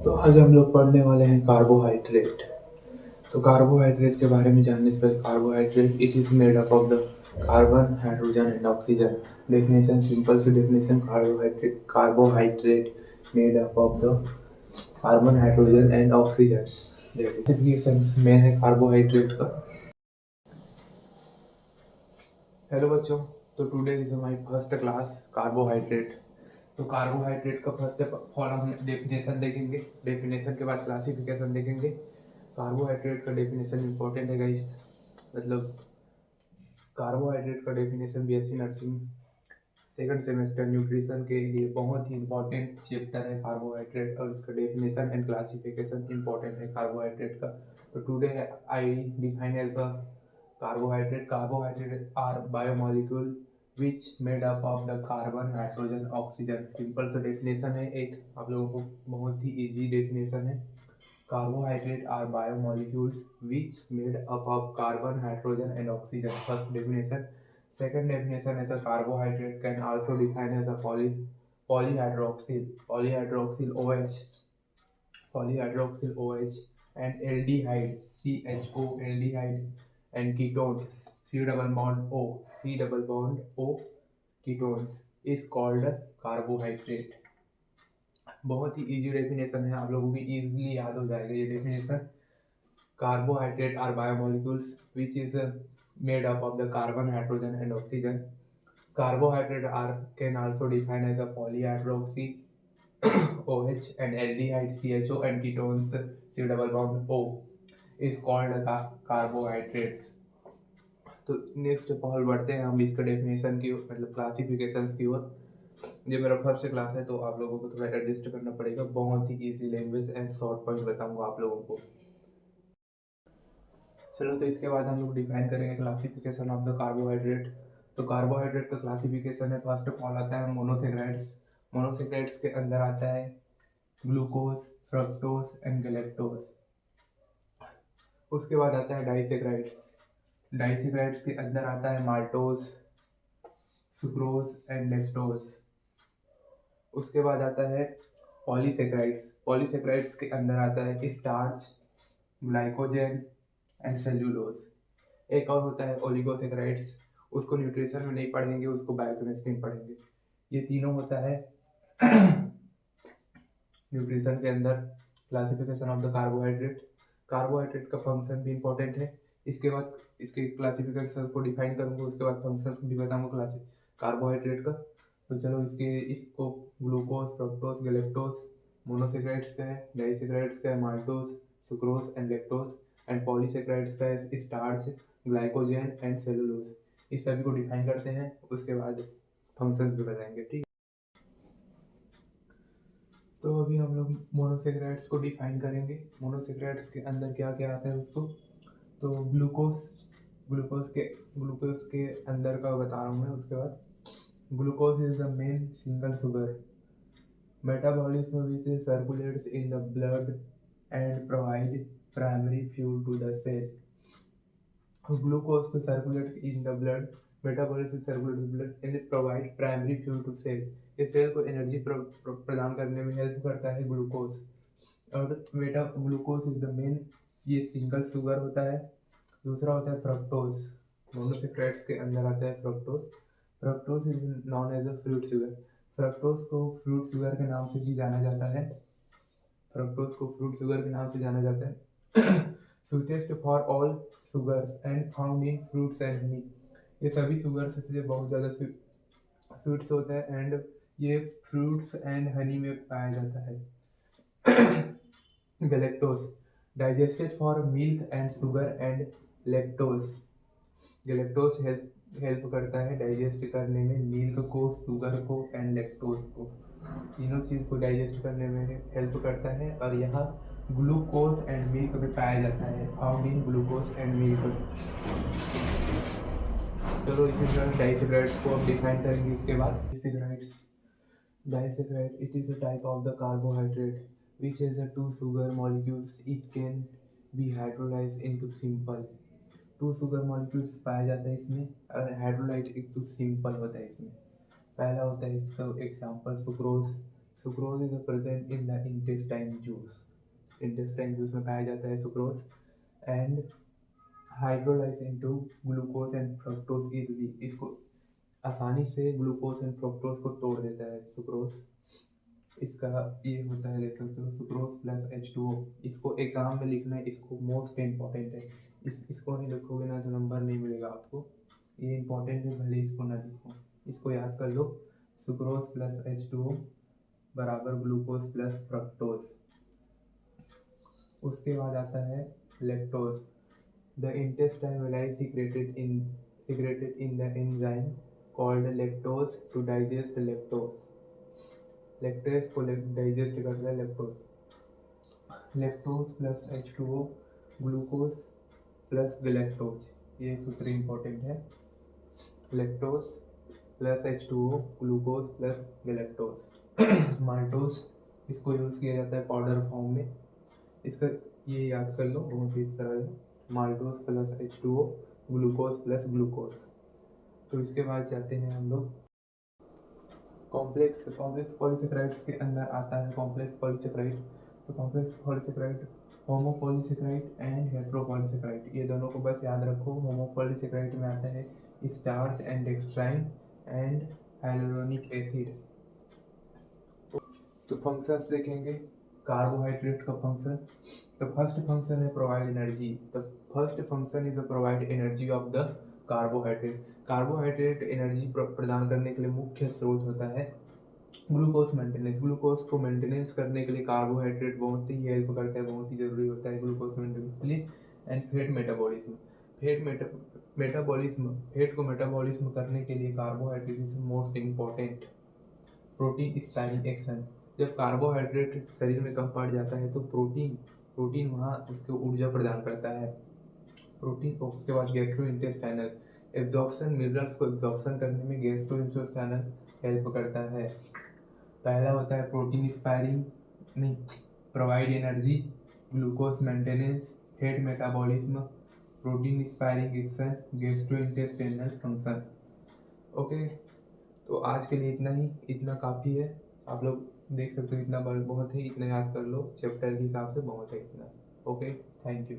तो आज हम लोग पढ़ने वाले हैं कार्बोहाइड्रेट। तो कार्बोहाइड्रेट के बारे में जानने से पहले, carbohydrate it is made up of the carbon, hydrogen and oxygen. Definition, simple सी definition, carbohydrate made up of the carbon, hydrogen and oxygen. Definition main है कार्बोहाइड्रेट का। हेलो बच्चों, तो today is my first class carbohydrate. तो carbohydrate का first form हम definition देखेंगे, definition के बाद क्लासिफिकेशन देखेंगे। कार्बोहाइड्रेट का डेफिनेशन इंपॉर्टेंट है गाइस, मतलब कार्बोहाइड्रेट का definition BSc nursing second semester nutrition के लिए बहुत ही इंपॉर्टेंट चैप्टर है कार्बोहाइड्रेट, और इसका डेफिनेशन एंड क्लासिफिकेशन इंपॉर्टेंट है कार्बोहाइड्रेट का। तो today I define as a carbohydrate are biomolecule which made up of the carbon, hydrogen, oxygen। Simple सा डेफिनेशन है, एक आप लोगों को बहुत ही इजी डेफिनेशन है। Carbohydrate are biomolecules which made up of carbon, hydrogen and oxygen। First definition. Second definition है, carbohydrate can also define as a polyhydroxyl OH, and aldehyde CHO, aldehyde and ketones C double bond O, ketones is called carbohydrate। बहुत ही easy definition है, आप लोगों को easily याद हो जाएगा ये definition. Carbohydrate are biomolecules which is made up of the carbon, hydrogen and oxygen. Carbohydrate are can also define as a polyhydroxy OH and aldehyde CHO and ketones C double bond O is called carbohydrates। तो next Paul बढ़ते हैं हम इसका definition की मतलब classifications की ओर। ये मेरा फर्स्ट क्लास है तो आप लोगों को थोड़ा एडजस्ट करना पड़ेगा, बहुत ही easy language and short point बताऊंगा आप लोगों को। चलो, तो इसके बाद हम लोग डिफाइन करेंगे क्लासिफिकेशन ऑफ द कार्बोहाइड्रेट। तो कार्बोहाइड्रेट का क्लासिफिकेशन है, फर्स्ट ऑफ ऑल आता है मोनोसेक्राइड्स। मोनोसेक्राइड्स के अंदर आता है ग्लूकोज, फ्रक्टोज एंड गैलेक्टोज। उसके बाद आता है डाइसेक्राइड्स। डाइसेक्राइड्स के अंदर आता है माल्टोज, सुक्रोज एंड लेक्टोज। उसके बाद आता है पॉलीसेक्राइड्स। पॉलीसेक्राइड्स के अंदर आता है स्टार्च, ग्लाइकोजन एंड सेल्यूलोज। एक और होता है ओलिगोसेक्राइड्स, उसको न्यूट्रिशन में नहीं पढ़ेंगे, उसको बायोकेमिस्ट्री में पढ़ेंगे। ये तीनों होता है न्यूट्रिशन के अंदर। Classification of the carbohydrate. Carbohydrate का फंक्शन भी इंपॉर्टेंट है। इसके बाद इसके क्लासिफिकेशन को डिफाइन करूंगा, उसके बाद फंक्शंस भी बताऊंगा क्लासिक कार्बोहाइड्रेट का। तो चलो, इसको ग्लूकोज, फ्रक्टोज, गैलेक्टोज मोनोसेक्राइड्स का है, डाइसेक्राइड्स का है maltose, sucrose and lactose, and polysaccharides का है स्टार्च, ग्लाइकोजन एंड सेलुलोज। इस सभी को डिफाइन करते हैं, उसके बाद फंक्शंस भी बताएंगे, ठीक। तो अभी हम लोग मोनोसेक्राइड्स को डिफाइन करेंगे। मोनोसेक्राइड्स के अंदर क्या क्या आता है उसको। तो ग्लूकोज, ग्लूकोज के अंदर का बता रहा हूँ मैं। उसके बाद glucose is the main single sugar metabolism which circulates in the blood and provide primary fuel to the cell. Glucose to circulate in the blood, metabolism circulate in the blood and provide primary fuel to cell। ये cell को energy प्रदान करने में help करता है glucose. और glucose is the main, ये single sugar होता है। दूसरा होता है फ्रक्टोज। मोनोसेक्राइड्स के अंदर आता है fructose. Fructose is known as a fruit sugar. Fructose को फ्रूट शुगर के नाम से भी जाना जाता है। फ्रक्टोज को फ्रूट शुगर के नाम से जाना जाता है। Sweetest for all sugars and found in fruits and honey. ये सभी शुगर्स से बहुत ज़्यादा स्वीट्स होता है एंड ये फ्रूट्स एंड हनी में पाया जाता है। Galactose digested for milk and sugar and lactose. Galactose help करता है डाइजेस्ट करने में मिल्क को, शुगर को एंड लेक्टोज को। तीनों चीज़ को डाइजेस्ट करने में हेल्प करता है, और यहाँ ग्लूकोज एंड मिल्क में पाया जाता है, found in glucose and milk. चलो, इसी तरह डाइसेक्राइड्स को अब डिफाइन करेंगे इसके बाद। Disaccharide it is a type of the carbohydrate which has a two sugar molecules, it can be hydrolyse into simple. Two sugar molecules पाया जाता है इसमें, और हाइड्रोलाइट एक तो सिंपल होता है इसमें। पहला होता है इसका example sucrose. Sucrose is present in the intestine juice, intestine juice में पाया जाता है sucrose, and hydrolyse into glucose and fructose easily, इसको आसानी से ग्लूकोज एंड फ्रक्टोज को तोड़ देता है सुक्रोज। इसका ये होता है, देख सकते हो, सुक्रोज प्लस H2O। इसको एग्जाम में लिखना है, इसको मोस्ट इम्पॉर्टेंट है, इसको नहीं लिखोगे ना तो नंबर नहीं मिलेगा आपको, ये इम्पॉर्टेंट है, भले इसको ना लिखो, इसको याद कर लो। सुक्रोज प्लस H2O बराबर ग्लूकोज प्लस फ्रक्टोज। उसके बाद आता है lactose. The intestine villi secreted in the enzyme called lactose to digest lactose, lactase को डाइजेस्ट करता है lactose. Lactose plus H2O glucose plus galactose, ये सूत्र इम्पोर्टेंट है, lactose plus H2O glucose plus galactose. Maltose, इसको यूज़ किया जाता है पाउडर फॉर्म में, इसका ये याद कर लो, बहुत ही सरल है, maltose plus H2O glucose plus glucose. तो इसके बाद जाते हैं हम लोग कॉम्प्लेक्स पॉलीसेकेराइड्स के अंदर आता है कॉम्प्लेक्स पॉलीसेकेराइड। तो कॉम्प्लेक्स पॉलीसेकेराइड होमोपॉलीसेकेराइड एंड हेट्रोपॉलीसेकेराइड, ये दोनों को बस याद रखो। होमोपॉलीसेकेराइड में आता है starch and dextrin and hyaluronic acid. तो फंक्शंस देखेंगे कार्बोहाइड्रेट का फंक्शन। तो फर्स्ट फंक्शन है provide energy, the first function is a provide energy of the carbohydrate. Carbohydrate energy प्रदान करने के लिए मुख्य स्रोत होता है ग्लूकोज मेंटेनेंस। ग्लूकोज को मेंटेनेंस करने के लिए कार्बोहाइड्रेट बहुत ही हेल्प करता है, बहुत ही ज़रूरी होता है ग्लूकोज मेंटेनेंस के लिए। एंड फेट मेटाबॉलिज्म, फेट को मेटाबॉलिज्म करने के लिए carbohydrate is most important. Protein sparing action, जब कार्बोहाइड्रेट शरीर में कम पड़ जाता है तो प्रोटीन वहाँ उसको ऊर्जा प्रदान करता है, प्रोटीन। उसके बाद गैस्ट्रोइंटेस्टाइनल एब्जॉर्प्शन, मिनरल्स को एब्जॉर्प्शन करने में गैस्ट्रोइंटेस्टाइनल हेल्प करता है। पहला होता है प्रोटीन स्पायरिंग, नहीं, provide energy, glucose maintenance, fat metabolism, protein sparing action, gastrointestinal function. Okay, तो आज के लिए इतना ही, इतना काफ़ी है। आप लोग देख सकते हो, इतना बहुत है, इतना याद कर लो, चैप्टर के हिसाब से बहुत है इतना। Okay, thank you.